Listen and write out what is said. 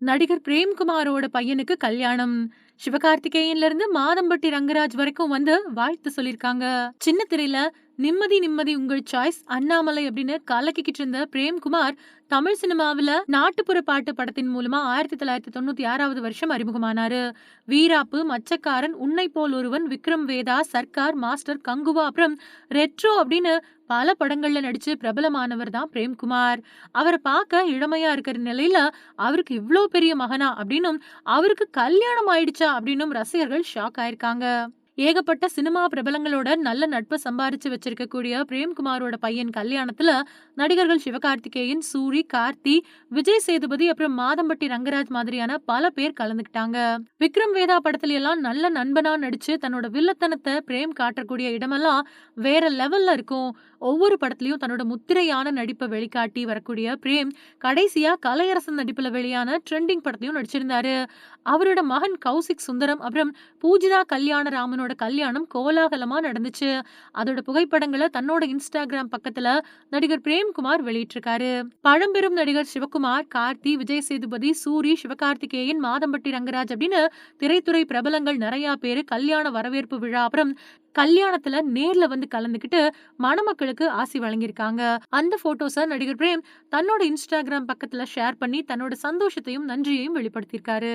நடிகர் பிரேம்குமாரோட பையனுக்கு கல்யாணம். சிவகார்த்திகேயன்ல இருந்து மாதம்பட்டி ரங்கராஜ் வரைக்கும் வந்து வாழ்த்து சொல்லிருக்காங்க. சின்ன திரையில நிம்மதி நிம்மதி உங்கள் சாய்ஸ் அண்ணாமலை அப்படின்னு கலக்கிக்கிட்டு இருந்த பிரேம்குமார் தமிழ் சினிமாவில நாட்டுப்புற பாட்டு படத்தின் மூலமா 1996வது வருஷம் அறிமுகமானாரு. வீராப்பு, மச்சக்காரன், உன்னை போல் ஒருவன், விக்ரம் வேதா, சர்க்கார், மாஸ்டர், கங்குவா, அப்புறம் ரெட்ரோ அப்படின்னு பல படங்கள்ல நடிச்சு பிரபலமானவர் தான் பிரேம்குமார். அவரை பார்க்க இளமையா இருக்கிற நிலையில அவருக்கு இவ்ளோ பெரிய மகனா அப்படின்னும், அவருக்கு கல்யாணம் ஆயிடுச்சா அப்படின்னும் ரசிகர்கள் ஷாக் ஆயிருக்காங்க. ஏகப்பட்ட சினிமா பிரபலங்களோட நல்ல நட்பு சம்பாரிச்சு வச்சிருக்கக்கூடிய பிரேம்குமாரோட பையன் கல்யாணத்துல நடிகர்கள் சிவகார்த்திகேயன், சூரி, கார்த்தி, விஜய் சேதுபதி, அப்புறம் மாதம்பட்டி ரங்கராஜ் மாதிரியான பல பேர் கலந்துக்கிட்டாங்க. விக்ரம் வேதா படத்துல எல்லாம் நல்ல நண்பனா நடிச்சு தன்னோட வில்லத்தனத்தை பிரேம் காட்டக்கூடிய இடமெல்லாம் வேற லெவல்ல இருக்கும். ஒவ்வொரு படத்துலயும் தன்னோட முத்திரையான நடிப்பை வெளிக்காட்டி வரக்கூடிய பிரேம் கடைசியா கலையரசன் நடிப்புல வெளியான ட்ரெண்டிங் படத்தையும் நடிச்சிருந்தாரு. அவரோட மகன் கௌசிக் சுந்தரம் அப்புறம் பூஜிதா கல்யாணராமனோட கல்யாணம் கோலாகலமா நடந்துச்சு. அதோட புகைப்படங்களை தன்னோட இன்ஸ்டாகிராம் பக்கத்துல நடிகர் பிரேம்குமார் வெளியிட்டிருக்காரு. பழம்பெரும் நடிகர் சிவகுமார், கார்த்தி, விஜய் சேதுபதி, சூரி, சிவகார்த்திகேயன், மாதம்பட்டி ரங்கராஜ் அப்படின்னு திரைத்துறை பிரபலங்கள் நிறைய பேரு கல்யாண வரவேற்பு விழா அப்புறம் கல்யாணத்துல நேர்ல வந்து கலந்துக்கிட்டு மணமக்களுக்கு ஆசி வழங்கியிருக்காங்க. அந்த போட்டோஸ நடிகர் பிரேம் தன்னோட இன்ஸ்டாகிராம் பக்கத்துல ஷேர் பண்ணி தன்னோட சந்தோஷத்தையும் நன்றியையும் வெளிப்படுத்தியிருக்காரு.